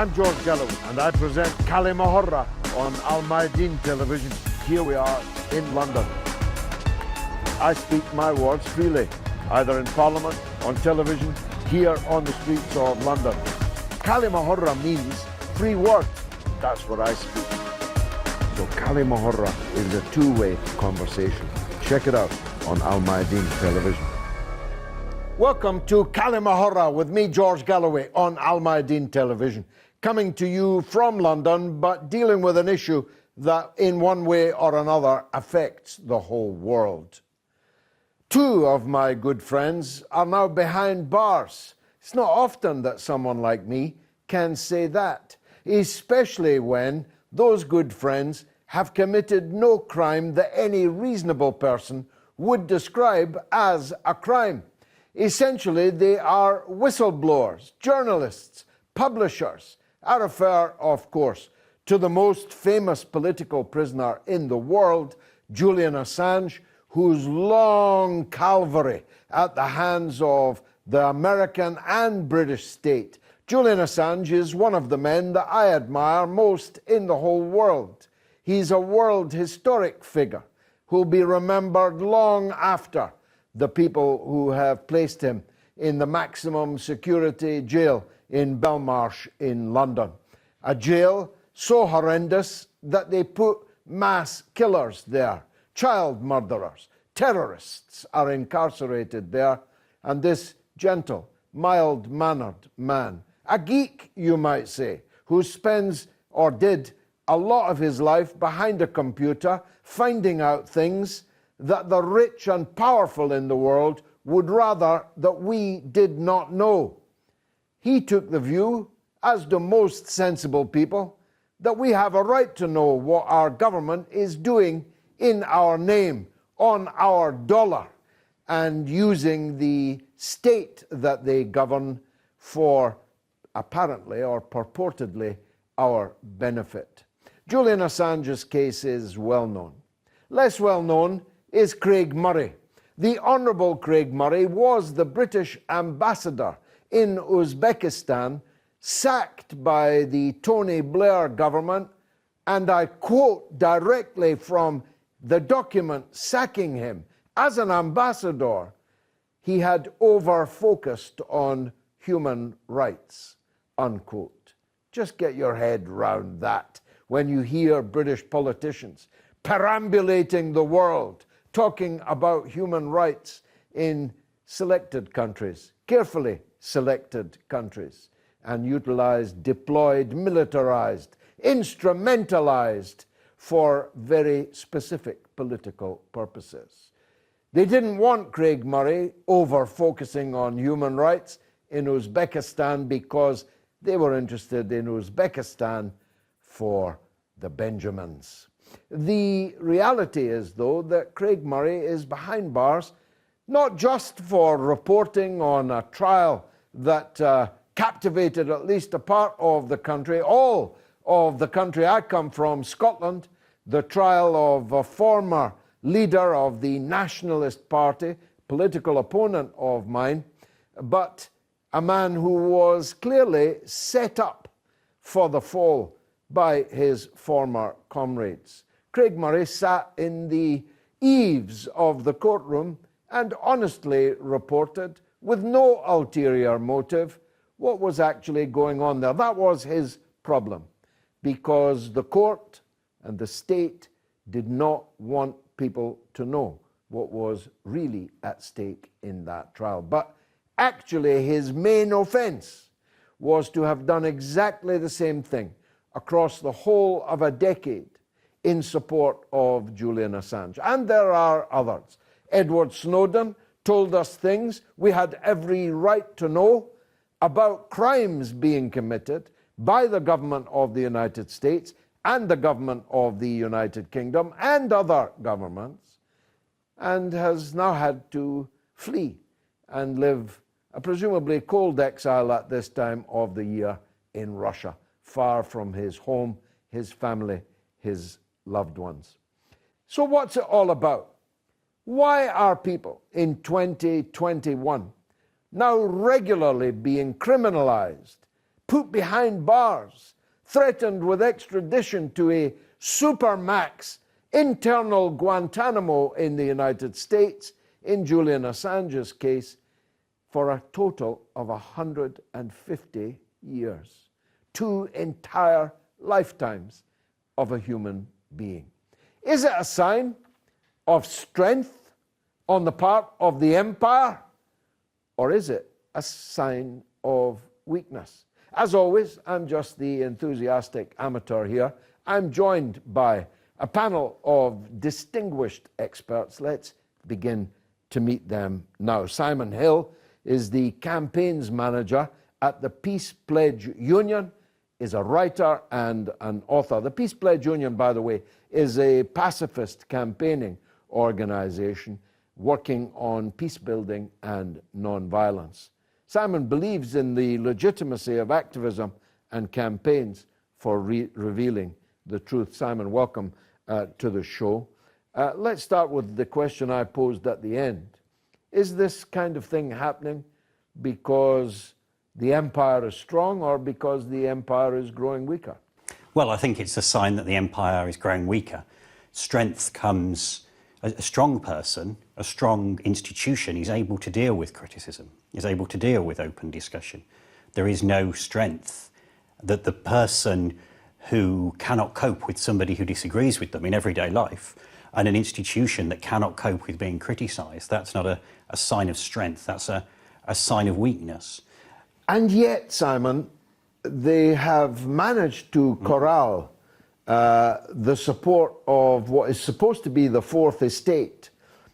I'm George Galloway, and I present كلمة on Mayadeen television. Here we are in London. I speak my words freely, either in Parliament, on television, here on the streets of London. كلمة means free word. That's what I speak. So كلمة is a two-way conversation. Check it out on Mayadeen television. Welcome to كلمة with me, George Galloway, on Mayadeen television. Coming to you from London, but dealing with an issue that in one way or another affects the whole world. Two of my good friends are now behind bars. It's not often that someone like me can say that, especially when those good friends have committed no crime that any reasonable person would describe as a crime. Essentially, they are whistleblowers, journalists, publishers. I refer, of course, to the most famous political prisoner in the world, Julian Assange, whose long calvary at the hands of the American and British state. Julian Assange is one of the men that I admire most in the whole world. He's a world historic figure who'll be remembered long after the people who have placed him in the maximum security jail in Belmarsh in London. A jail so horrendous that they put mass killers there, child murderers, terrorists are incarcerated there, and this gentle, mild-mannered man, a geek, you might say, who spends, or did, a lot of his life behind a computer, finding out things that the rich and powerful in the world would rather that we did not know. He took the view, as do most sensible people, that we have a right to know what our government is doing in our name, on our dollar, and using the state that they govern for apparently or purportedly our benefit. Julian Assange's case is well known. Less well known is Craig Murray. The Honourable Craig Murray was the British ambassador in Uzbekistan, sacked by the Tony Blair government, and I quote directly from the document sacking him as an ambassador, he had over-focused on human rights, unquote. Just get your head round that when you hear British politicians perambulating the world, talking about human rights in selected countries, carefully selected countries, and utilized, deployed, militarized, instrumentalized for very specific political purposes. They didn't want Craig Murray over-focusing on human rights in Uzbekistan because they were interested in Uzbekistan for the Benjamins. The reality is, though, that Craig Murray is behind bars not just for reporting on a trial that captivated at least a part of the country, all of the country I come from, Scotland, the trial of a former leader of the Nationalist Party, political opponent of mine, but a man who was clearly set up for the fall by his former comrades. Craig Murray sat in the eaves of the courtroom and honestly reported, with no ulterior motive, what was actually going on there. That was his problem, because the court and the state did not want people to know what was really at stake in that trial. But actually, his main offense was to have done exactly the same thing across the whole of a decade in support of Julian Assange. And there are others. Edward Snowden told us things we had every right to know about crimes being committed by the government of the United States and the government of the United Kingdom and other governments, and has now had to flee and live a presumably cold exile at this time of the year in Russia, far from his home, his family, his loved ones. So what's it all about? Why are people in 2021 now regularly being criminalized, put behind bars, threatened with extradition to a supermax internal Guantanamo in the United States, in Julian Assange's case, for a total of 150 years. 2 entire lifetimes of a human being. Is it a sign of strength on the part of the empire, or is it a sign of weakness? As always, I'm just the enthusiastic amateur here. I'm joined by a panel of distinguished experts. Let's begin to meet them now. Simon Hill is the campaigns manager at the Peace Pledge Union, is a writer and an author. The Peace Pledge Union, by the way, is a pacifist campaigning organization working on peace building and non-violence. Simon believes in the legitimacy of activism and campaigns for revealing the truth. Simon, welcome to the show. Let's start with the question I posed at the end. Is this kind of thing happening because the empire is strong or because the empire is growing weaker? Well, I think it's a sign that the empire is growing weaker. Strength comes, a strong person, a strong institution is able to deal with criticism, is able to deal with open discussion. There is no strength that the person who cannot cope with somebody who disagrees with them in everyday life, and an institution that cannot cope with being criticised, that's not a sign of strength, that's a sign of weakness. And yet, Simon, they have managed to corral the support of what is supposed to be the fourth estate,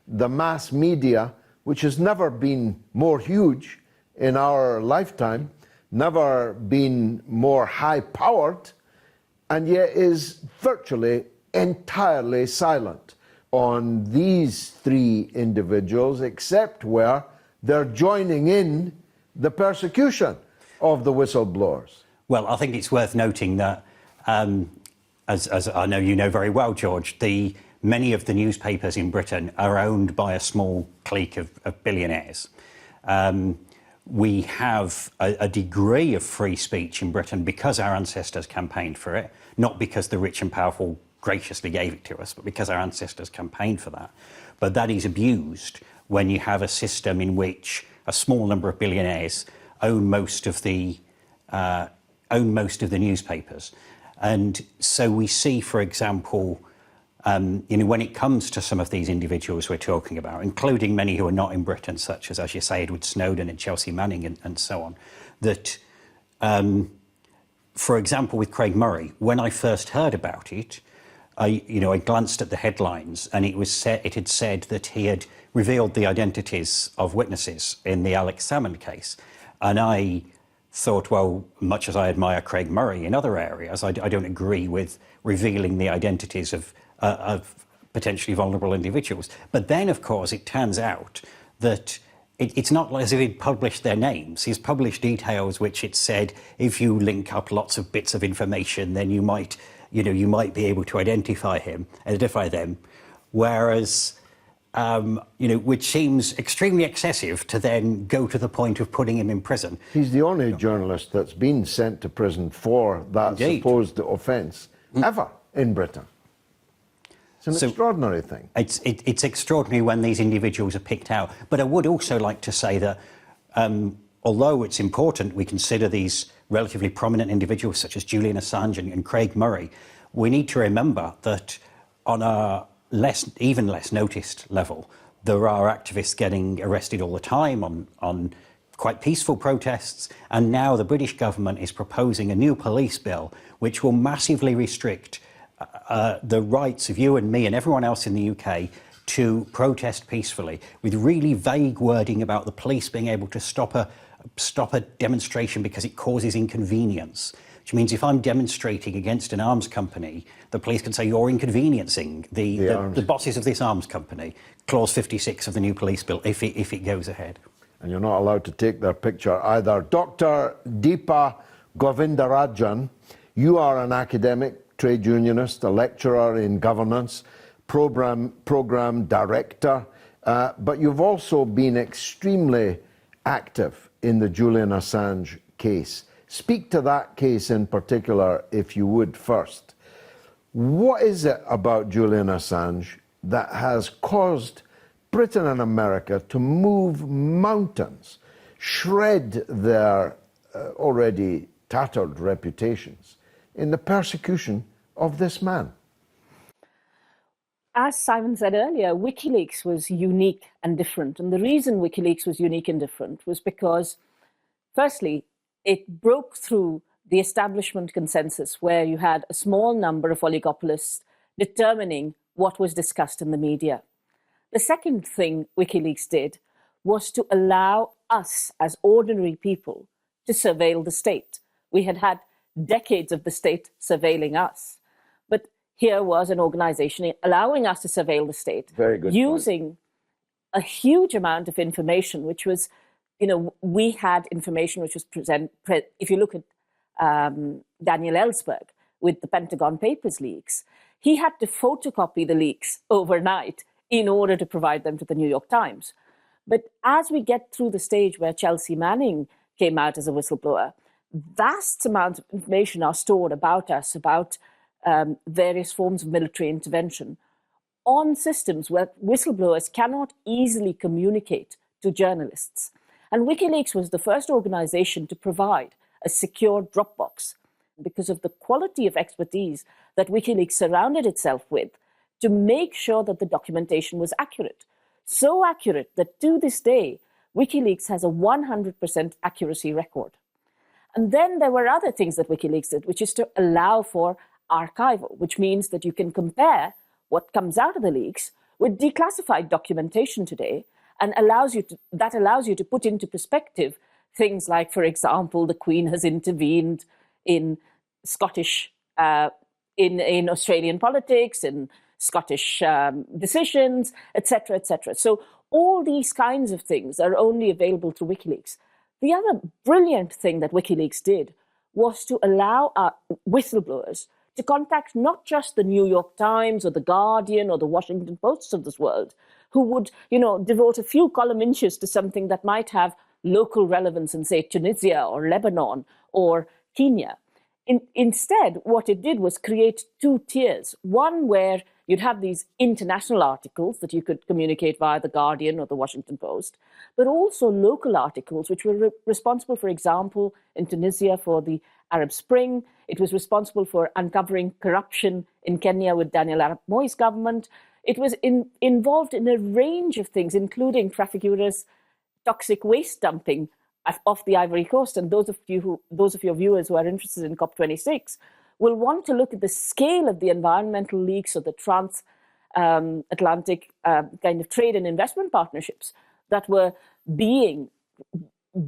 the mass media, which has never been more huge in our lifetime, never been more high-powered, and yet is virtually entirely silent on these 3 individuals, except where they're joining in the persecution of the whistleblowers. Well, I think it's worth noting that, as I know you know very well, George, many of the newspapers in Britain are owned by a small clique of billionaires. We have a degree of free speech in Britain because our ancestors campaigned for it, not because the rich and powerful graciously gave it to us, but because our ancestors campaigned for that. But that is abused when you have a system in which a small number of billionaires own most of the newspapers. And so we see, for example, when it comes to some of these individuals we're talking about, including many who are not in Britain, such as you say, Edward Snowden and Chelsea Manning and so on, that, for example, with Craig Murray, when I first heard about it, I glanced at the headlines, and it had said that he had revealed the identities of witnesses in the Alex Salmond case. And I thought, well, much as I admire Craig Murray in other areas, I don't agree with revealing the identities of potentially vulnerable individuals. But then, of course, it turns out that it's not as if he'd published their names. He's published details which it said, if you link up lots of bits of information, then you might be able to identify them. Whereas, which seems extremely excessive to then go to the point of putting him in prison. He's the only journalist that's been sent to prison for that Indeed. Supposed offence ever in Britain. It's an extraordinary thing. It's extraordinary when these individuals are picked out. But I would also like to say that although it's important we consider these relatively prominent individuals such as Julian Assange and Craig Murray, we need to remember that on a even less noticed level, there are activists getting arrested all the time on quite peaceful protests, and now the British government is proposing a new police bill which will massively restrict the rights of you and me and everyone else in the UK to protest peacefully, with really vague wording about the police being able to stop a demonstration because it causes inconvenience. Which means if I'm demonstrating against an arms company, the police can say you're inconveniencing the bosses of this arms company. Clause 56 of the new police bill, if it goes ahead. And you're not allowed to take their picture either. Dr. Deepa Govindarajan, you are an academic, trade unionist, a lecturer in governance, program director, but you've also been extremely active in the Julian Assange case. speak to that case in particular, if you would, first. What is it about Julian Assange that has caused Britain and America to move mountains, shred their already tattered reputations in the persecution of this man? As Simon said earlier, WikiLeaks was unique and different. And the reason WikiLeaks was unique and different was because, firstly, it broke through the establishment consensus where you had a small number of oligopolists determining what was discussed in the media. The second thing WikiLeaks did was to allow us as ordinary people to surveil the state. We had had decades of the state surveilling us. But here was an organization allowing us to surveil the state, very good using a huge amount of information, which was, we had information which was if you look at Daniel Ellsberg with the Pentagon Papers leaks, he had to photocopy the leaks overnight in order to provide them to the New York Times. But as we get through the stage where Chelsea Manning came out as a whistleblower, vast amounts of information are stored about us, about various forms of military intervention, on systems where whistleblowers cannot easily communicate to journalists. And WikiLeaks was the first organization to provide a secure Dropbox because of the quality of expertise that WikiLeaks surrounded itself with to make sure that the documentation was accurate. So accurate that to this day, WikiLeaks has a 100% accuracy record. And then there were other things that WikiLeaks did, which is to allow for archival, which means that you can compare what comes out of the leaks with declassified documentation today, and allows you to put into perspective things like, for example, the Queen has intervened in Scottish, in Australian politics, in Scottish decisions, etc., etc. So all these kinds of things are only available through WikiLeaks. The other brilliant thing that WikiLeaks did was to allow whistleblowers to contact not just the New York Times or the Guardian or the Washington Posts of this world, who would, devote a few column inches to something that might have local relevance in, say, Tunisia or Lebanon or Kenya. Instead, what it did was create two tiers. One where you'd have these international articles that you could communicate via the Guardian or the Washington Post, but also local articles which were responsible, for example, in Tunisia for the Arab Spring. It was responsible for uncovering corruption in Kenya with Daniel Arap Moi's government. It was involved in a range of things, including Trafigura's toxic waste dumping off the Ivory Coast. And those of your viewers who are interested in COP26 will want to look at the scale of the environmental leaks or the trans-Atlantic kind of trade and investment partnerships that were being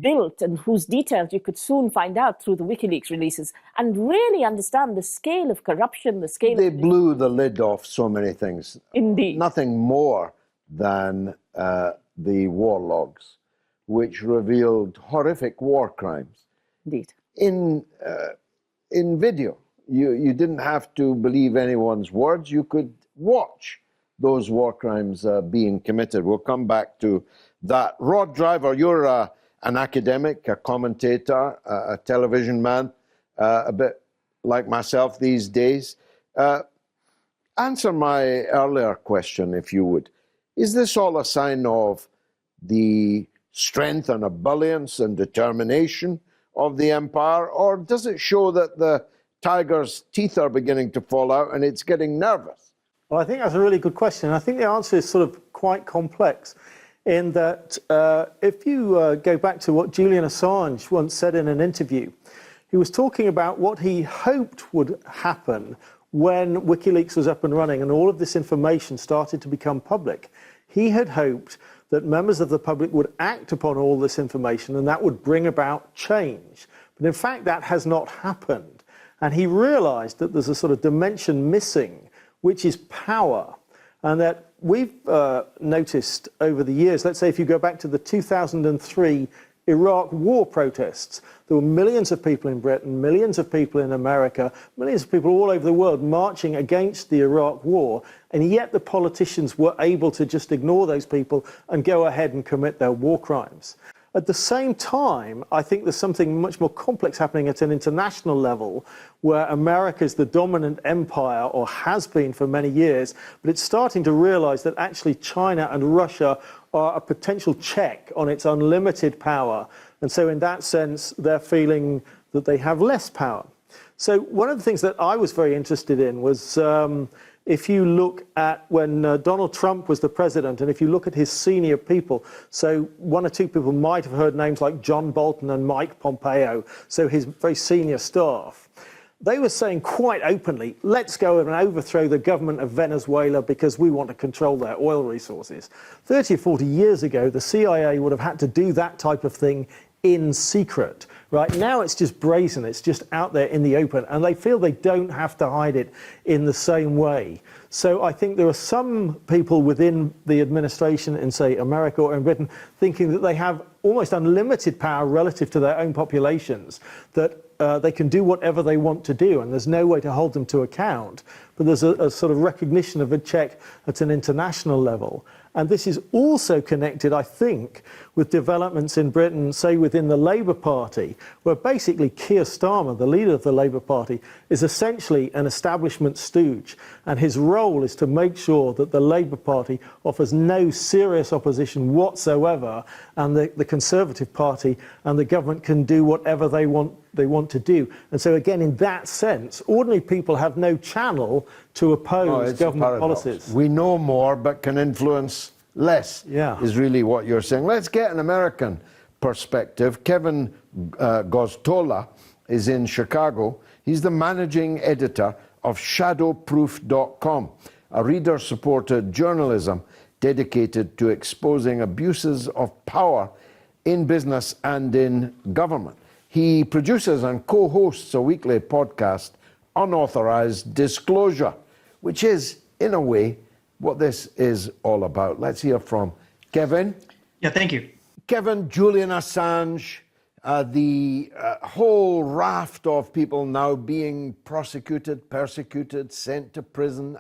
built and whose details you could soon find out through the WikiLeaks releases, and really understand the scale of corruption, the scale They blew the lid off so many things. Indeed. Nothing more than the war logs, which revealed horrific war crimes. Indeed. In video. You didn't have to believe anyone's words. You could watch those war crimes being committed. We'll come back to that. Rod Driver, you're an academic, a commentator, a television man, a bit like myself these days. Answer my earlier question, if you would. Is this all a sign of the strength and ebullience and determination of the empire, or does it show that the tiger's teeth are beginning to fall out and it's getting nervous? Well, I think that's a really good question. I think the answer is sort of quite complex in that if you go back to what Julian Assange once said in an interview, he was talking about what he hoped would happen when WikiLeaks was up and running and all of this information started to become public. He had hoped that members of the public would act upon all this information and that would bring about change. But in fact, that has not happened. And he realized that there's a sort of dimension missing, which is power. And that we've noticed over the years, let's say if you go back to the 2003 Iraq war protests, there were millions of people in Britain, millions of people in America, millions of people all over the world marching against the Iraq war, and yet the politicians were able to just ignore those people and go ahead and commit their war crimes. At the same time, I think there's something much more complex happening at an international level, where America is the dominant empire, or has been for many years, but it's starting to realize that actually China and Russia are a potential check on its unlimited power. And so in that sense, they're feeling that they have less power. So one of the things that I was very interested in was if you look at when Donald Trump was the president, and if you look at his senior people, so one or two people might have heard names like John Bolton and Mike Pompeo, so his very senior staff, they were saying quite openly, let's go and overthrow the government of Venezuela because we want to control their oil resources. 30 or 40 years ago, the CIA would have had to do that type of thing in secret. Right now it's just brazen, it's just out there in the open, and they feel they don't have to hide it in the same way. So I think there are some people within the administration in, say, America or in Britain, thinking that they have almost unlimited power relative to their own populations, that they can do whatever they want to do, and there's no way to hold them to account. But there's a sort of recognition of a check at an international level. And this is also connected, I think, with developments in Britain, say within the Labour Party, where basically Keir Starmer, the leader of the Labour Party, is essentially an establishment stooge. And his role is to make sure that the Labour Party offers no serious opposition whatsoever, and the Conservative Party and the government can do whatever they want to do. And so again, in that sense, ordinary people have no channel to oppose government policies. We know more but can influence less, is really what you're saying. Let's get an American perspective. Kevin Goztola is in Chicago. He's the managing editor of shadowproof.com, a reader-supported journalism dedicated to exposing abuses of power in business and in government. He produces and co-hosts a weekly podcast, Unauthorized Disclosure, which is, in a way, what this is all about. Let's hear from Kevin. Yeah, thank you. Kevin, Julian Assange, the whole raft of people now being prosecuted, persecuted, sent to prison,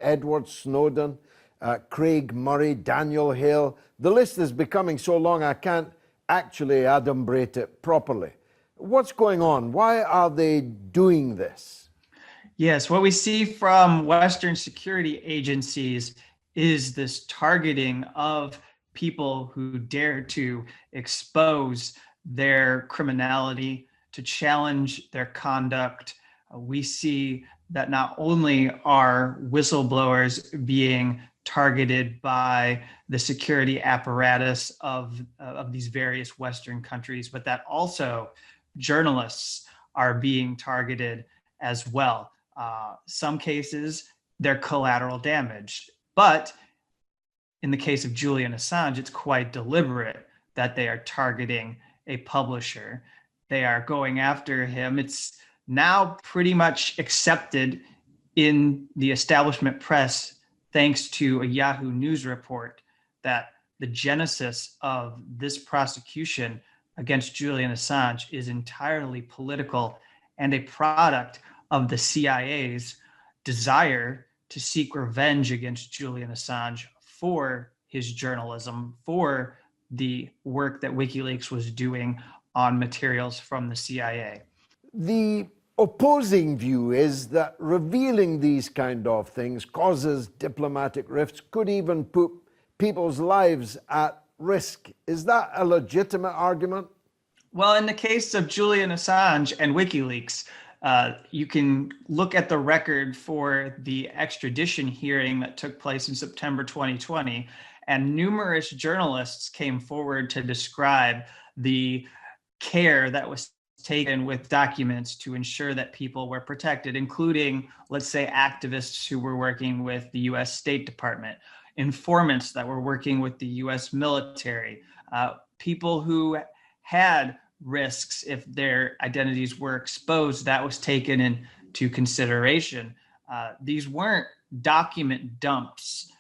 Edward Snowden, Craig Murray, Daniel Hale. The list is becoming so long I can't actually adumbrate it properly. What's going on? Why are they doing this? Yes, what we see from Western security agencies is this targeting of people who dare to expose their criminality, to challenge their conduct. We see that not only are whistleblowers being targeted by the security apparatus of these various Western countries, but that also journalists are being targeted as well. Some cases, they're collateral damage. But in the case of Julian Assange, it's quite deliberate that they are targeting a publisher. They are going after him. It's now pretty much accepted in the establishment press, thanks to a Yahoo News report, that the genesis of this prosecution against Julian Assange is entirely political and a product of the CIA's desire to seek revenge against Julian Assange for his journalism, for the work that WikiLeaks was doing on materials from the CIA. The opposing view is that revealing these kind of things causes diplomatic rifts, could even put people's lives at risk. Is that a legitimate argument? Well, in the case of Julian Assange and WikiLeaks, you can look at the record for the extradition hearing that took place in September 2020, and numerous journalists came forward to describe the care that was taken with documents to ensure that people were protected, including, let's say, activists who were working with the US State Department, informants that were working with the US military, people who had risks if their identities were exposed. That was taken into consideration. These weren't document dumps.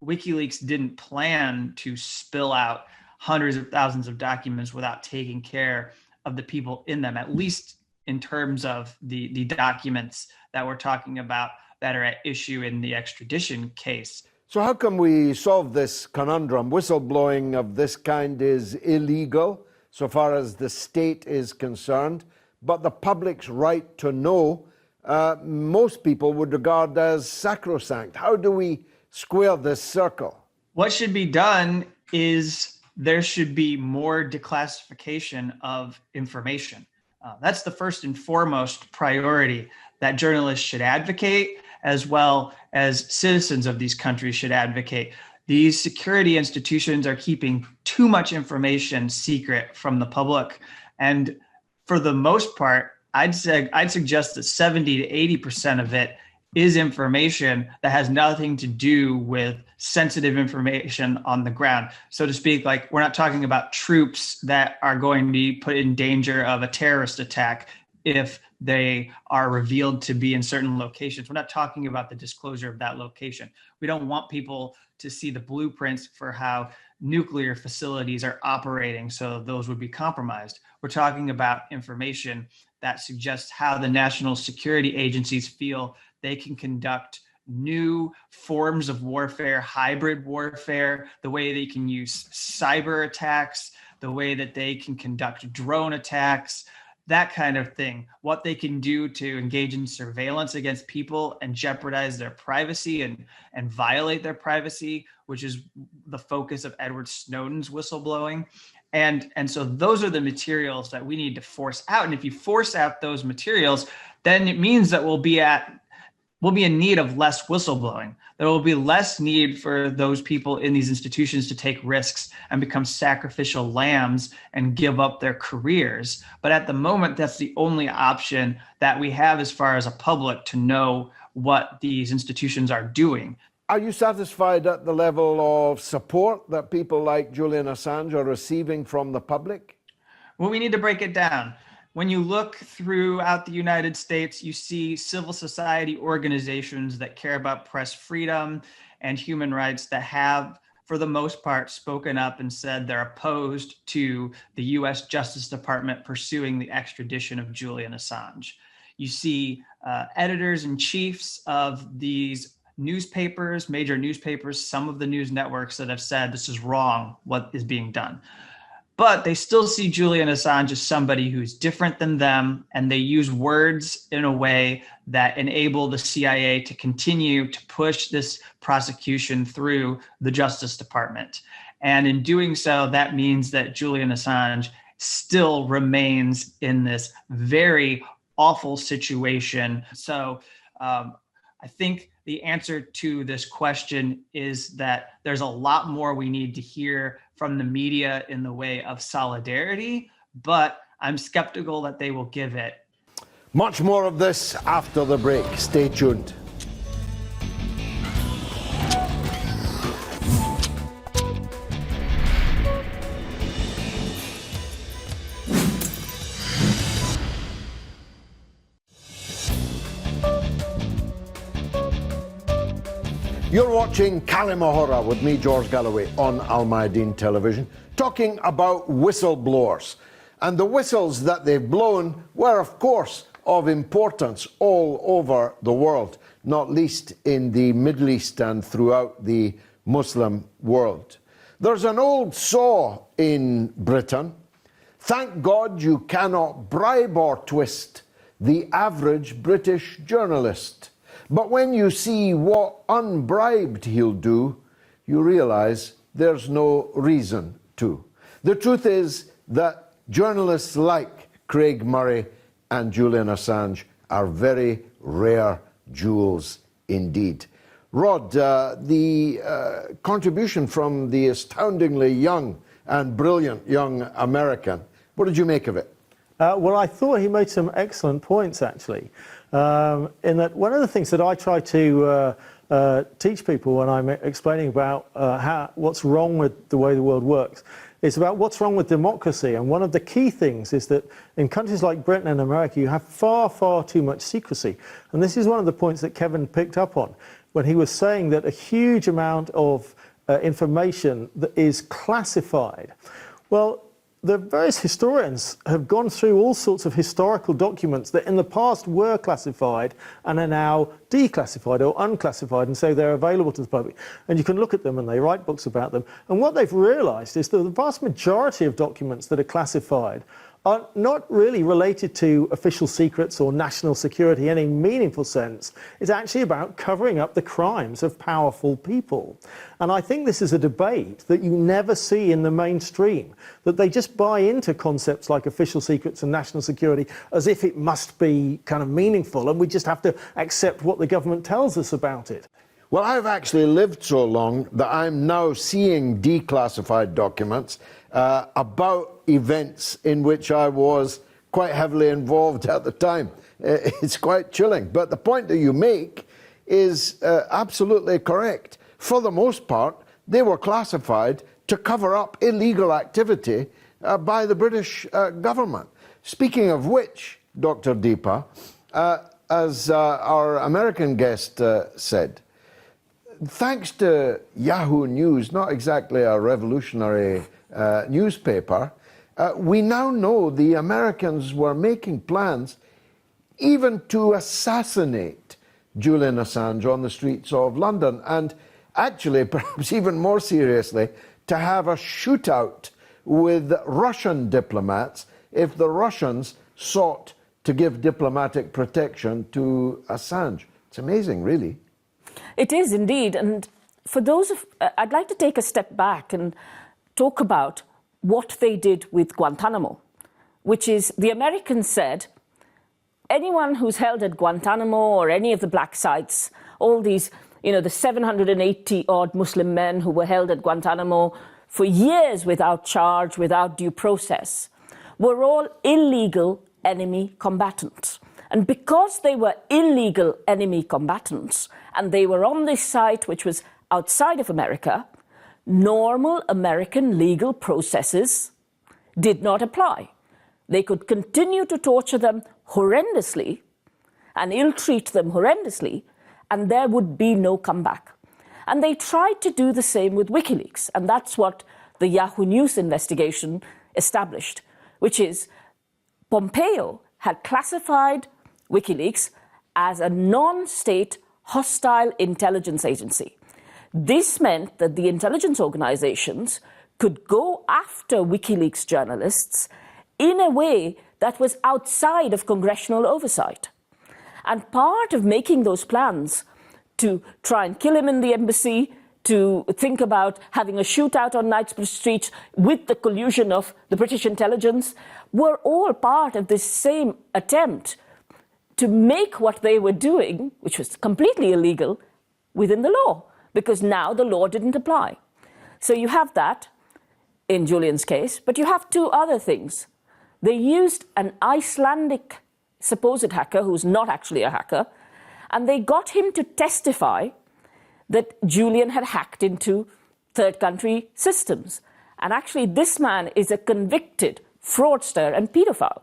WikiLeaks didn't plan to spill out hundreds of thousands of documents without taking care of the people in them, at least in terms of the documents that we're talking about that are at issue in the extradition case. So how can we solve this conundrum? Whistleblowing of this kind is illegal so far as the state is concerned, but the public's right to know, most people would regard as sacrosanct. How do we square this circle? What should be done is there should be more declassification of information. That's the first and foremost priority that journalists should advocate, as well as citizens of these countries should advocate. These security institutions are keeping too much information secret from the public. And for the most part, I'd suggest that 70 to 80% of it is information that has nothing to do with sensitive information on the ground. So to speak, like, we're not talking about troops that are going to be put in danger of a terrorist attack if they are revealed to be in certain locations. We're not talking about the disclosure of that location. We don't want people to see the blueprints for how nuclear facilities are operating, so those would be compromised. We're talking about information that suggests how the national security agencies feel they can conduct new forms of warfare, hybrid warfare, the way they can use cyber attacks, the way that they can conduct drone attacks, that kind of thing. What they can do to engage in surveillance against people and jeopardize their privacy and violate their privacy, which is the focus of Edward Snowden's whistleblowing. And so those are the materials that we need to force out. And if you force out those materials, then it means that we'll be in need of less whistleblowing. There will be less need for those people in these institutions to take risks and become sacrificial lambs and give up their careers. But at the moment, that's the only option that we have as far as a public to know what these institutions are doing. Are you satisfied at the level of support that people like Julian Assange are receiving from the public? Well, we need to break it down. When you look throughout the United States, you see civil society organizations that care about press freedom and human rights that have, for the most part, spoken up and said they're opposed to the US Justice Department pursuing the extradition of Julian Assange. You see editors and chiefs of these newspapers, major newspapers, some of the news networks that have said this is wrong, what is being done. But they still see Julian Assange as somebody who's different than them, and they use words in a way that enable the CIA to continue to push this prosecution through the Justice Department. And in doing so, that means that Julian Assange still remains in this very awful situation. So I think the answer to this question is that there's a lot more we need to hear from the media in the way of solidarity, but I'm skeptical that they will give it. Much more of this after the break. Stay tuned. You're watching Kali with me, George Galloway, on Mayadeen television, talking about whistleblowers. And the whistles that they've blown were, of course, of importance all over the world, not least in the Middle East and throughout the Muslim world. There's an old saw in Britain: thank God you cannot bribe or twist the average British journalist. But when you see what unbribed he'll do, you realize there's no reason to. The truth is that journalists like Craig Murray and Julian Assange are very rare jewels indeed. Rod, the contribution from the astoundingly young and brilliant young American, what did you make of it? Well, I thought he made some excellent points, actually. In that, one of the things that I try to teach people when I'm explaining about what's wrong with the way the world works is about what's wrong with democracy. And one of the key things is that in countries like Britain and America, you have far, far too much secrecy. And this is one of the points that Kevin picked up on when he was saying that a huge amount of information that is classified. Well, the various historians have gone through all sorts of historical documents that in the past were classified and are now declassified or unclassified, and so they're available to the public. And you can look at them and they write books about them. And what they've realised is that the vast majority of documents that are classified are not really related to official secrets or national security in any meaningful sense. It's actually about covering up the crimes of powerful people. And I think this is a debate that you never see in the mainstream, that they just buy into concepts like official secrets and national security as if it must be kind of meaningful, and we just have to accept what the government tells us about it. Well, I've actually lived so long that I'm now seeing declassified documents about events in which I was quite heavily involved at the time. It's quite chilling. But the point that you make is absolutely correct. For the most part, they were classified to cover up illegal activity by the British government. Speaking of which, Dr. Deepa, as our American guest said, thanks to Yahoo News, not exactly a revolutionary newspaper, we now know the Americans were making plans even to assassinate Julian Assange on the streets of London, and actually, perhaps even more seriously, to have a shootout with Russian diplomats if the Russians sought to give diplomatic protection to Assange. It's amazing, really. It is indeed. And for those of, I'd like to take a step back and talk about what they did with Guantanamo, which is the Americans said, anyone who's held at Guantanamo or any of the black sites, all these, you know, the 780 odd Muslim men who were held at Guantanamo for years without charge, without due process, were all illegal enemy combatants. And because they were illegal enemy combatants and they were on this site, which was outside of America, normal American legal processes did not apply. They could continue to torture them horrendously and ill-treat them horrendously, and there would be no comeback. And they tried to do the same with WikiLeaks, and that's what the Yahoo News investigation established, which is Pompeo had classified WikiLeaks as a non-state hostile intelligence agency. This meant that the intelligence organizations could go after WikiLeaks journalists in a way that was outside of congressional oversight. And part of making those plans to try and kill him in the embassy, to think about having a shootout on Knightsbridge Street with the collusion of the British intelligence, were all part of this same attempt to make what they were doing, which was completely illegal, within the law, because now the law didn't apply. So you have that in Julian's case, but you have two other things. They used an Icelandic supposed hacker, who's not actually a hacker, and they got him to testify that Julian had hacked into third country systems. And actually, this man is a convicted fraudster and paedophile.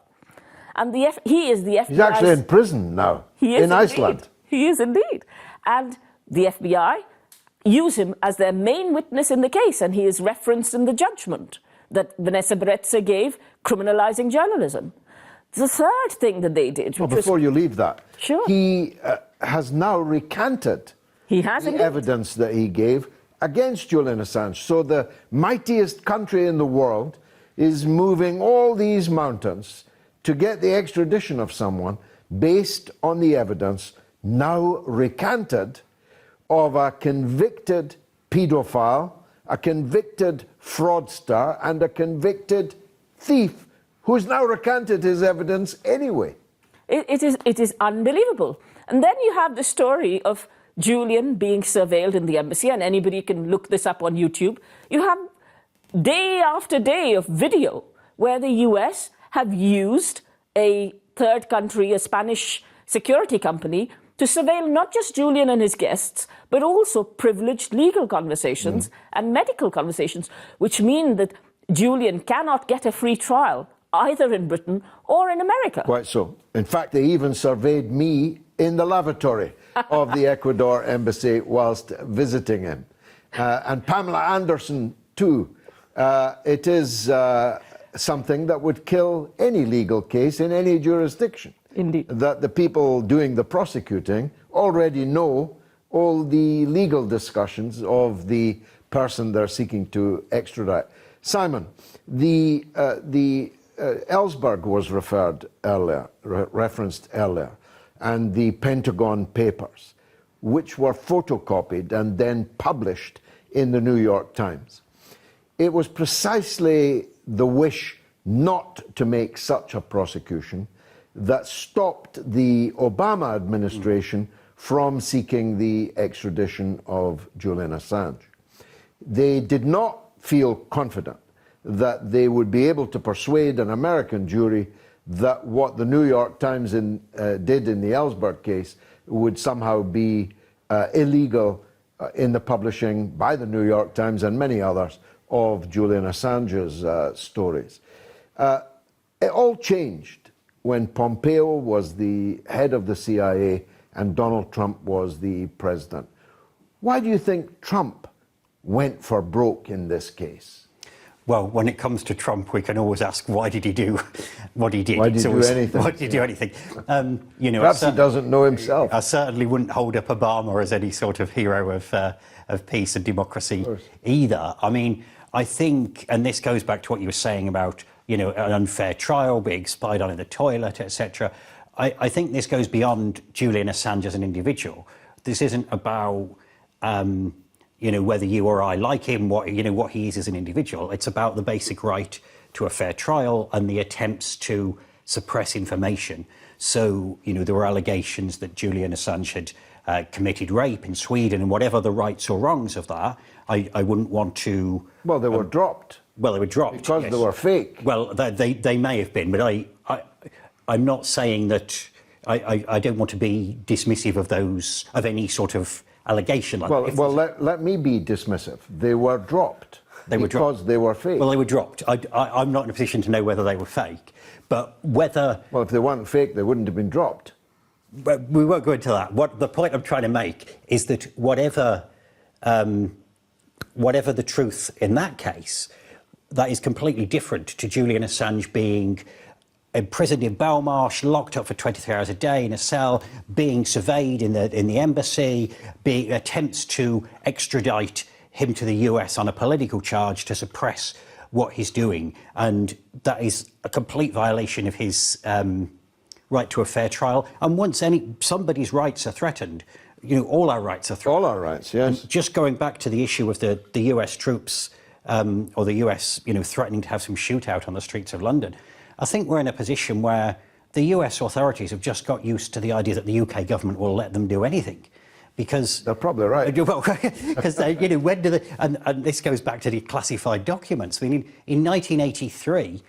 And he is the FBI. He's actually in prison now, in Iceland. He is indeed. And the FBI use him as their main witness in the case, and he is referenced in the judgment that Vanessa Beretse gave criminalizing journalism. The third thing that they did... Well, before you leave that, sure. He has now recanted the evidence that he gave against Julian Assange. So the mightiest country in the world is moving all these mountains to get the extradition of someone based on the evidence now recanted of a convicted paedophile, a convicted fraudster, and a convicted thief who's now recanted his evidence anyway. It is unbelievable. And then you have the story of Julian being surveilled in the embassy, and anybody can look this up on YouTube. You have day after day of video where the US have used a third country, a Spanish security company, to surveil not just Julian and his guests, but also privileged legal conversations and medical conversations, which mean that Julian cannot get a free trial either in Britain or in America. Quite so. In fact, they even surveyed me in the lavatory of the Ecuador embassy whilst visiting him. And Pamela Anderson, too. It is something that would kill any legal case in any jurisdiction. Indeed. That the people doing the prosecuting already know all the legal discussions of the person they're seeking to extradite. Simon, the Ellsberg was referenced earlier, and the Pentagon Papers, which were photocopied and then published in the New York Times. It was precisely the wish not to make such a prosecution that stopped the Obama administration from seeking the extradition of Julian Assange. They did not feel confident that they would be able to persuade an American jury that what the New York Times did in the Ellsberg case would somehow be illegal in the publishing by the New York Times and many others of Julian Assange's stories. It all changed when Pompeo was the head of the CIA and Donald Trump was the president. Why do you think Trump went for broke in this case? Well, when it comes to Trump, we can always ask, why did he do what he did? Why did he do anything? Why did he do anything? You know, Perhaps he doesn't know himself. I certainly wouldn't hold up Obama as any sort of hero of peace and democracy either. I mean, I think, and this goes back to what you were saying about, you know, an unfair trial, being spied on in the toilet, etc. I think this goes beyond Julian Assange as an individual. This isn't about you know, whether you or I like him, what he is as an individual. It's about the basic right to a fair trial and the attempts to suppress information. So, you know, there were allegations that Julian Assange had committed rape in Sweden, and whatever the rights or wrongs of that, I wouldn't want to. Well, they were dropped. Well, they were dropped because yes. they were fake. Well, they may have been, but I'm not saying that. I don't want to be dismissive of any sort of allegation. Like let me be dismissive. They were dropped. They were dropped because they were fake. Well, they were dropped. I'm not in a position to know whether they were fake, but whether. Well, if they weren't fake, they wouldn't have been dropped. But we won't go into that. What the point I'm trying to make is that whatever the truth in that case, that is completely different to Julian Assange being imprisoned in Belmarsh, locked up for 23 hours a day in a cell, being surveyed in the embassy, being attempts to extradite him to the US on a political charge to suppress what he's doing. And that is a complete violation of his right to a fair trial. And once somebody's rights are threatened, you know, all our rights are threatened. All our rights, yes. And just going back to the issue of the US troops or the US, you know, threatening to have some shootout on the streets of London, I think we're in a position where the US authorities have just got used to the idea that the UK government will let them do anything. Because they're probably right. Well, because you know, when do they? And this goes back to declassified documents. I mean, in 1983,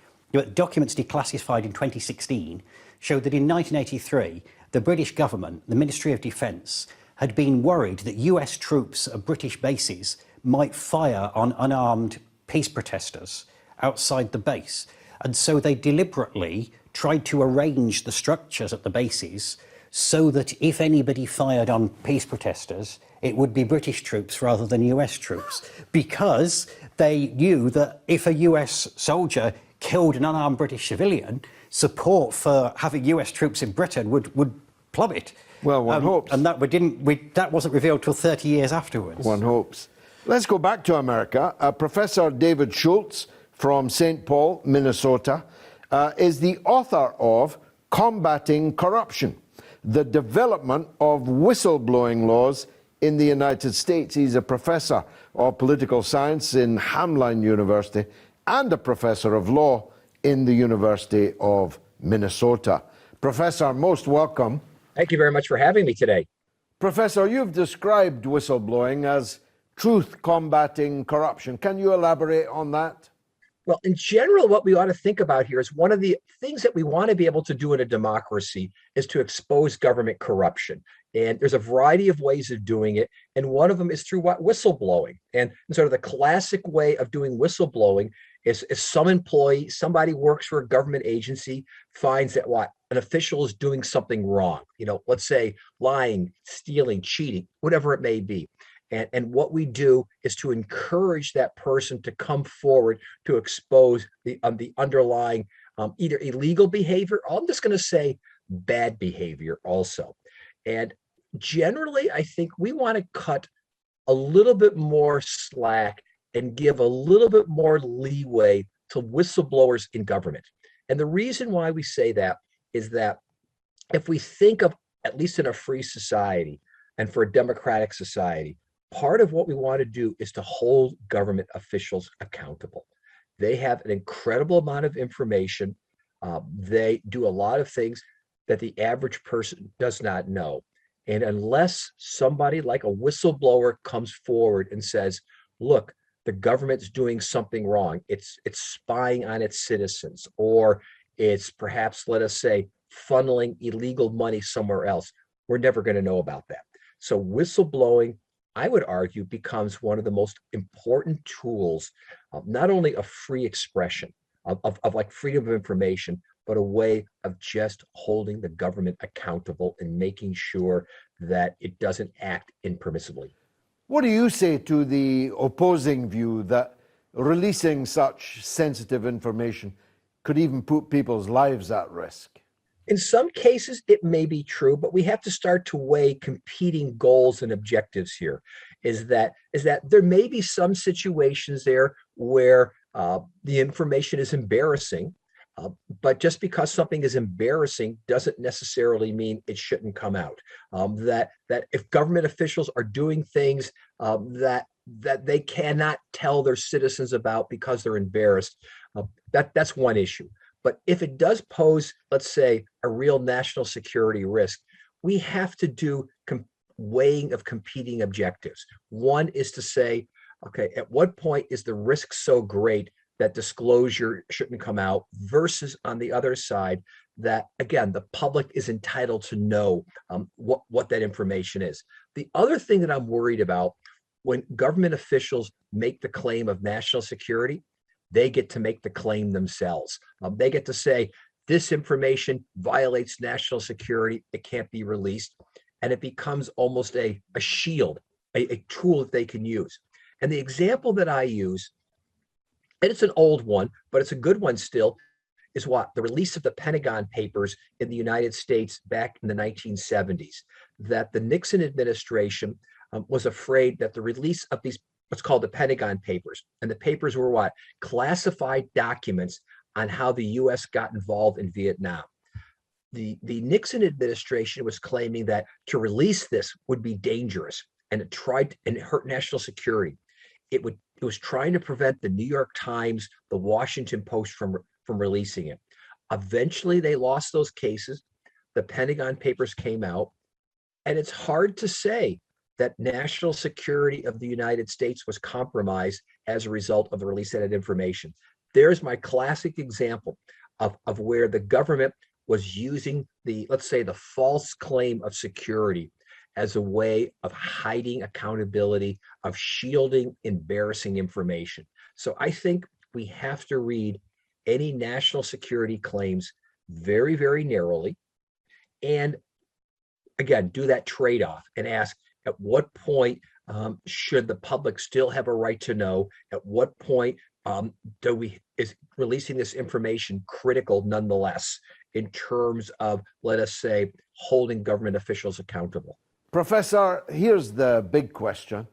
documents declassified in 2016 showed that in 1983, the British government, the Ministry of Defence, had been worried that US troops at British bases might fire on unarmed peace protesters outside the base. And so they deliberately tried to arrange the structures at the bases so that if anybody fired on peace protesters, it would be British troops rather than US troops, because they knew that if a US soldier killed an unarmed British civilian, support for having US troops in Britain would plummet. Well, one hopes. And that wasn't revealed till 30 years afterwards. One hopes. Let's go back to America. Professor David Schultz from St. Paul, Minnesota, is the author of Combating Corruption, the Development of Whistleblowing Laws in the United States. He's a professor of political science in Hamline University and a professor of law in the University of Minnesota. Professor, most welcome. Thank you very much for having me today. Professor, you've described whistleblowing as truth combating corruption. Can you elaborate on that? Well, in general, what we ought to think about here is one of the things that we want to be able to do in a democracy is to expose government corruption. And there's a variety of ways of doing it. And one of them is through whistleblowing. And sort of the classic way of doing whistleblowing is some employee, somebody works for a government agency, finds that an official is doing something wrong, you know, let's say lying, stealing, cheating, whatever it may be. And what we do is to encourage that person to come forward to expose the underlying either illegal behavior, or I'm just going to say bad behavior also. And generally, I think we want to cut a little bit more slack and give a little bit more leeway to whistleblowers in government. And the reason why we say that is that if we think of, at least in a free society and for a democratic society, part of what we want to do is to hold government officials accountable. They have an incredible amount of information. They do a lot of things that the average person does not know. And unless somebody like a whistleblower comes forward and says, look, the government's doing something wrong, it's spying on its citizens, or it's perhaps, let us say, funneling illegal money somewhere else, we're never going to know about that. So whistleblowing, I would argue, becomes one of the most important tools of not only of free expression, of like freedom of information, but a way of just holding the government accountable and making sure that it doesn't act impermissibly. What do you say to the opposing view that releasing such sensitive information could even put people's lives at risk? In some cases, it may be true, but we have to start to weigh competing goals and objectives here. Is that there may be some situations there where the information is embarrassing, but just because something is embarrassing doesn't necessarily mean it shouldn't come out. That if government officials are doing things that they cannot tell their citizens about because they're embarrassed, that's one issue. But if it does pose, let's say, a real national security risk, we have to do weighing of competing objectives. One is to say, okay, at what point is the risk so great that disclosure shouldn't come out, versus on the other side, that again, the public is entitled to know what that information is. The other thing that I'm worried about, when government officials make the claim of national security, they get to make the claim themselves. They get to say, this information violates national security, it can't be released. And it becomes almost a shield, a tool that they can use. And the example that I use, and it's an old one, but it's a good one still, is what? The release of the Pentagon Papers in the United States back in the 1970s, that the Nixon administration was afraid that the release of these, what's called the Pentagon Papers, and the papers were what? Classified documents on how the US got involved in Vietnam. The Nixon administration was claiming that to release this would be dangerous, and it tried, and it hurt national security. It was trying to prevent the New York Times, the Washington Post from releasing it. Eventually, they lost those cases. The Pentagon Papers came out, and it's hard to say that national security of the United States was compromised as a result of the release of that information. There's my classic example of where the government was using the, let's say, the false claim of security as a way of hiding accountability, of shielding embarrassing information. So I think we have to read any national security claims very, very narrowly, and again, do that trade-off and ask, at what point should the public still have a right to know? At what point is releasing this information critical nonetheless in terms of, let us say, holding government officials accountable? Professor, here's the big question.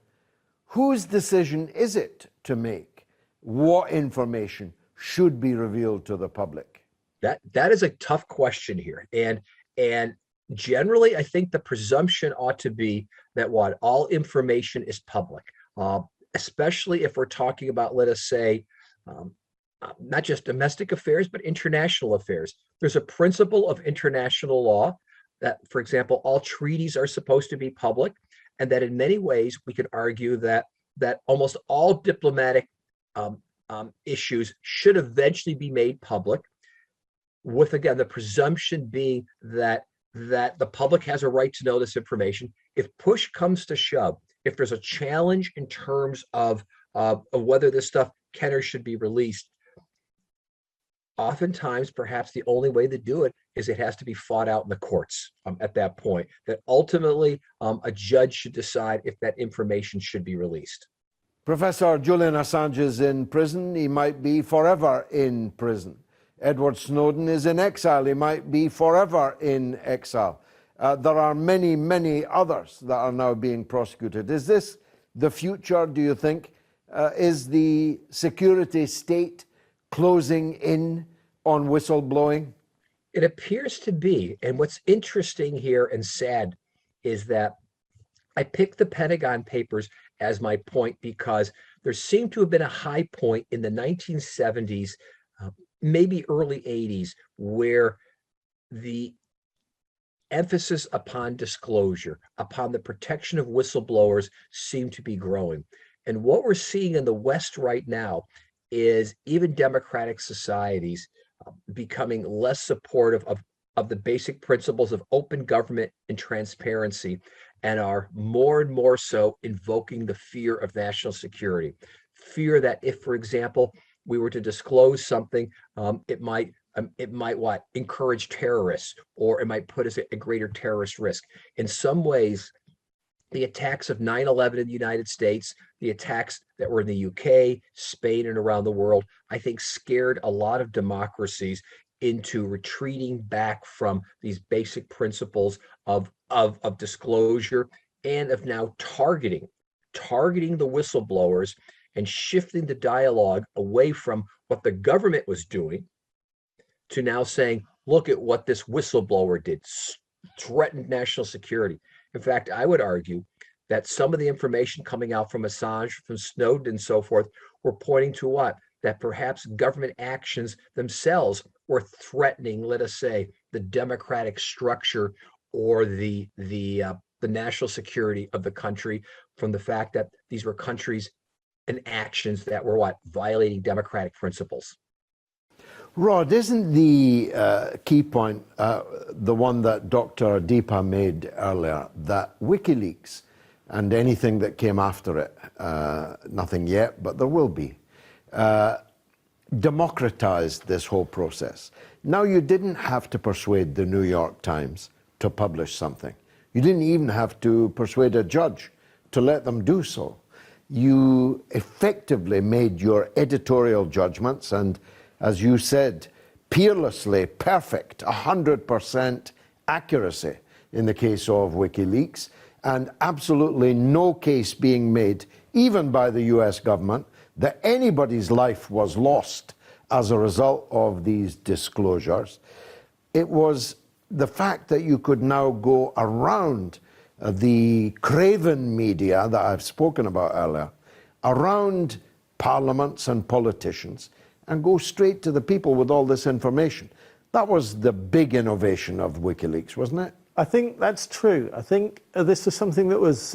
Whose decision is it to make what information should be revealed to the public? That is a tough question here. And generally, I think the presumption ought to be that what? All information is public, especially if we're talking about, let us say, not just domestic affairs, but international affairs. There's a principle of international law that, for example, all treaties are supposed to be public, and that in many ways we could argue that almost all diplomatic issues should eventually be made public, with, again, the presumption being that the public has a right to know this information. If push comes to shove, if there's a challenge in terms of whether this stuff can or should be released, oftentimes, perhaps the only way to do it is it has to be fought out in the courts at that point, that ultimately a judge should decide if that information should be released. Professor Julian Assange is in prison. He might be forever in prison. Edward Snowden is in exile. He might be forever in exile. There are many, many others that are now being prosecuted. Is this the future, do you think? Is the security state closing in on whistleblowing? It appears to be. And what's interesting here and sad is that I picked the Pentagon Papers as my point because there seemed to have been a high point in the 1970s, maybe early 80s, where the emphasis upon disclosure, upon the protection of whistleblowers seemed to be growing. And what we're seeing in the West right now is even democratic societies becoming less supportive of the basic principles of open government and transparency, and are more and more so invoking the fear of national security. Fear that if, for example, we were to disclose something, it might what? Encourage terrorists, or it might put us at a greater terrorist risk. In some ways, the attacks of 9/11 in the United States, the attacks that were in the UK, Spain, and around the world, I think scared a lot of democracies into retreating back from these basic principles of disclosure and of now targeting the whistleblowers and shifting the dialogue away from what the government was doing to now saying, look at what this whistleblower did, threatened national security. In fact, I would argue that some of the information coming out from Assange, from Snowden and so forth, were pointing to what? That perhaps government actions themselves were threatening, let us say, the democratic structure or the national security of the country, from the fact that these were countries and actions that were what? Violating democratic principles. Rod, isn't the key point the one that Dr. Deepa made earlier, that WikiLeaks and anything that came after it, nothing yet, but there will be, democratized this whole process? Now, you didn't have to persuade the New York Times to publish something. You didn't even have to persuade a judge to let them do so. You effectively made your editorial judgments and, as you said, peerlessly perfect, 100% accuracy in the case of WikiLeaks, and absolutely no case being made, even by the US government, that anybody's life was lost as a result of these disclosures. It was the fact that you could now go around the craven media that I've spoken about earlier, around parliaments and politicians, and go straight to the people with all this information. That was the big innovation of WikiLeaks, wasn't it? I think that's true. I think this was something that was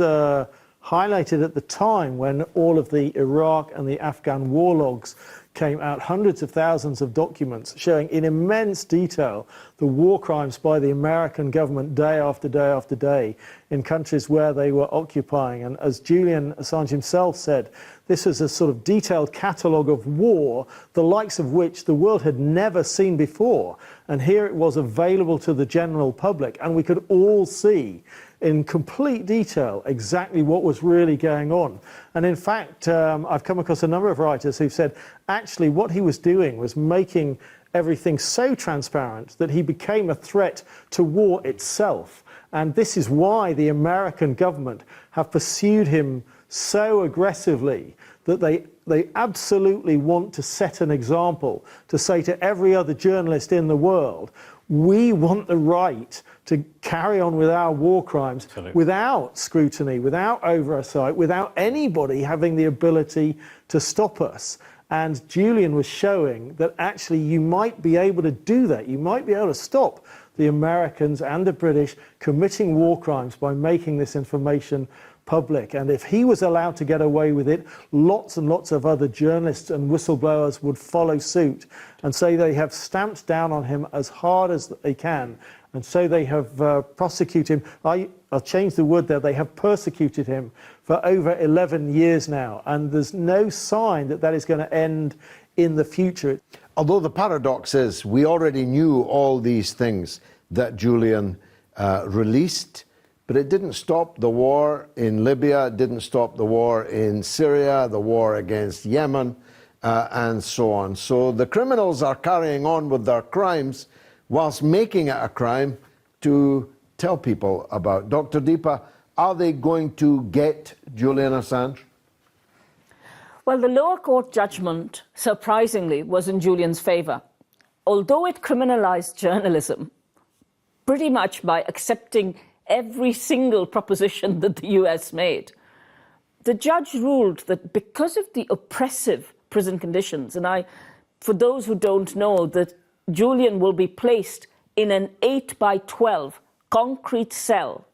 highlighted at the time when all of the Iraq and the Afghan war logs came out, hundreds of thousands of documents showing in immense detail the war crimes by the American government day after day after day in countries where they were occupying. And as Julian Assange himself said, this was a sort of detailed catalogue of war, the likes of which the world had never seen before. And here it was available to the general public, and we could all see in complete detail exactly what was really going on. And in fact, I've come across a number of writers who've said actually what he was doing was making everything so transparent that he became a threat to war itself. And this is why the American government have pursued him so aggressively, that they absolutely want to set an example to say to every other journalist in the world, we want the right to carry on with our war crimes without scrutiny, without oversight, without anybody having the ability to stop us. And Julian was showing that actually you might be able to do that. You might be able to stop the Americans and the British committing war crimes by making this information public. And if he was allowed to get away with it, lots and lots of other journalists and whistleblowers would follow suit and say they have stamped down on him as hard as they can. And so they have prosecuted him. I'll change the word there. They have persecuted him for over 11 years now. And there's no sign that that is going to end in the future. although the paradox is we already knew all these things that Julian released, but it didn't stop the war in Libya, it didn't stop the war in Syria, the war against Yemen, and so on. So the criminals are carrying on with their crimes whilst making it a crime to tell people about. Dr. Deepa, are they going to get Julian Assange? Well, the lower court judgment, surprisingly, was in Julian's favour. Although it criminalised journalism, pretty much by accepting every single proposition that the US made, the judge ruled that because of the oppressive prison conditions, and for those who don't know, that Julian will be placed in an 8 by 12 concrete cell.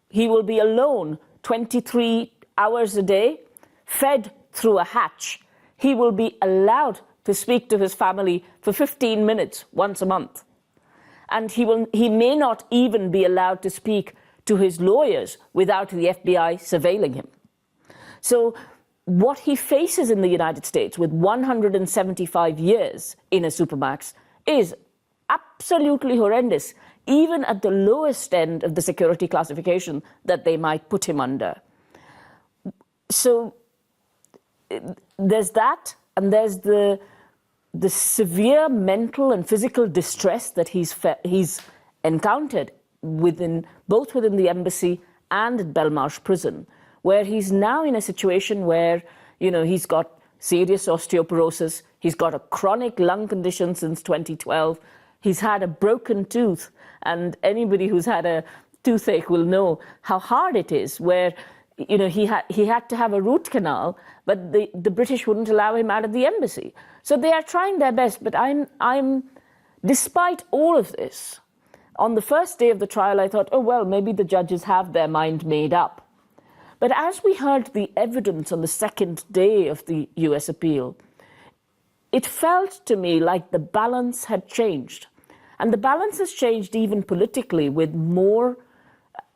He will be alone 23 hours a day, fed through a hatch. He will be allowed to speak to his family for 15 minutes once a month. And he may not even be allowed to speak to his lawyers without the FBI surveilling him. So what he faces in the United States with 175 years in a supermax is absolutely horrendous, even at the lowest end of the security classification that they might put him under. So there's that, and there's the severe mental and physical distress that he's encountered both within the embassy and at Belmarsh prison, where he's now in a situation where, he's got serious osteoporosis, he's got a chronic lung condition since 2012, he's had a broken tooth, and anybody who's had a toothache will know how hard it is, where he had to have a root canal, but the British wouldn't allow him out of the embassy. So they are trying their best, but I'm despite all of this, on the first day of the trial, I thought, oh, well, maybe the judges have their mind made up. But as we heard the evidence on the second day of the US appeal, it felt to me like the balance had changed. And the balance has changed even politically with more.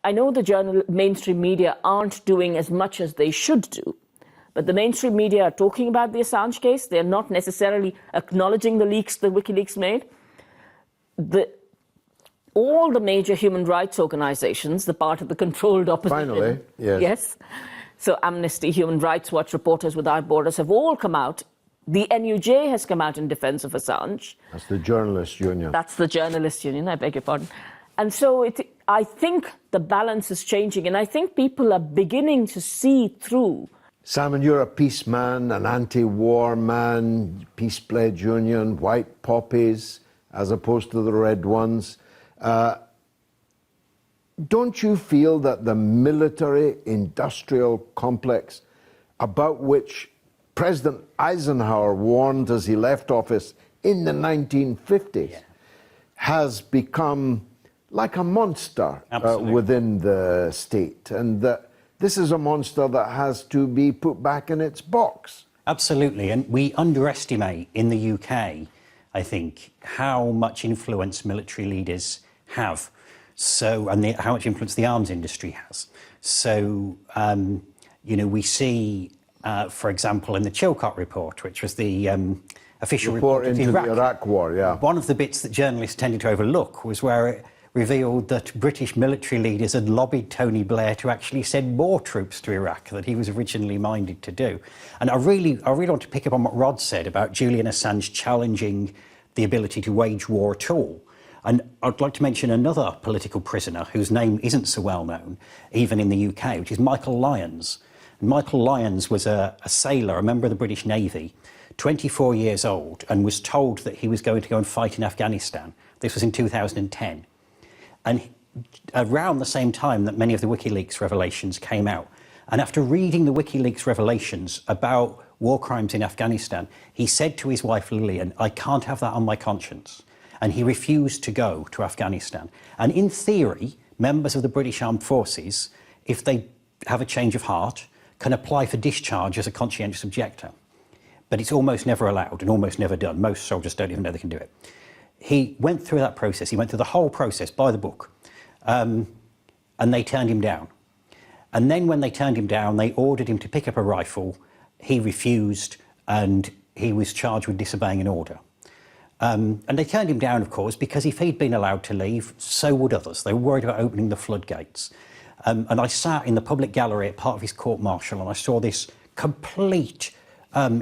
I know the mainstream media aren't doing as much as they should do, but the mainstream media are talking about the Assange case. They're not necessarily acknowledging the leaks that WikiLeaks made. All the major human rights organizations, the part of the controlled opposition. Finally, yes. Yes. So Amnesty, Human Rights Watch, Reporters Without Borders have all come out. The NUJ has come out in defense of Assange. That's the journalists' union. That's the journalists' union, I beg your pardon. And so I think the balance is changing, and I think people are beginning to see through. Simon, you're a peace man, an anti-war man, Peace Pledge Union, white poppies, as opposed to the red ones. Don't you feel that the military-industrial complex about which President Eisenhower warned as he left office in the 1950s has become like a monster within the state, and that this is a monster that has to be put back in its box? Absolutely, and we underestimate in the UK, I think, how much influence military leaders have, and how much influence the arms industry has. So, we see, for example, in the Chilcot report, which was the official report into the Iraq War, one of the bits that journalists tended to overlook was where it revealed that British military leaders had lobbied Tony Blair to actually send more troops to Iraq than he was originally minded to do. And I really want to pick up on what Rod said about Julian Assange challenging the ability to wage war at all. And I'd like to mention another political prisoner whose name isn't so well known, even in the UK, which is Michael Lyons. And Michael Lyons was a sailor, a member of the British Navy, 24 years old, and was told that he was going to go and fight in Afghanistan. This was in 2010. And around the same time that many of the WikiLeaks revelations came out, and after reading the WikiLeaks revelations about war crimes in Afghanistan, he said to his wife Lillian, I can't have that on my conscience. And he refused to go to Afghanistan. And in theory, members of the British Armed Forces, if they have a change of heart, can apply for discharge as a conscientious objector. But it's almost never allowed and almost never done. Most soldiers don't even know they can do it. He went through that process. He went through the whole process by the book. And they turned him down. And then when they turned him down, they ordered him to pick up a rifle. He refused, and he was charged with disobeying an order. And they turned him down, of course, because if he'd been allowed to leave, so would others. They were worried about opening the floodgates. And I sat in the public gallery at part of his court-martial, and I saw this complete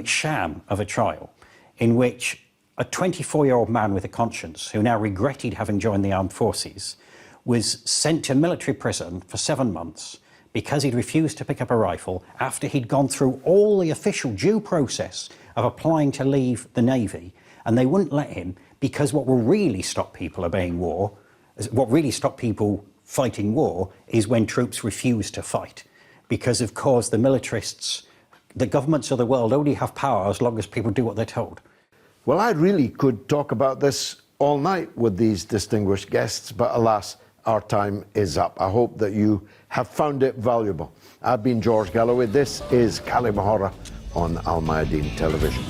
sham of a trial in which a 24-year-old man with a conscience, who now regretted having joined the armed forces, was sent to military prison for 7 months because he'd refused to pick up a rifle after he'd gone through all the official due process of applying to leave the Navy. And they wouldn't let him because what will really stop people obeying war, what really stop people fighting war, is when troops refuse to fight. Because, of course, the militarists, the governments of the world only have power as long as people do what they're told. Well, I really could talk about this all night with these distinguished guests, but alas, our time is up. I hope that you have found it valuable. I've been George Galloway. This is كلمة on Al Mayadeen television.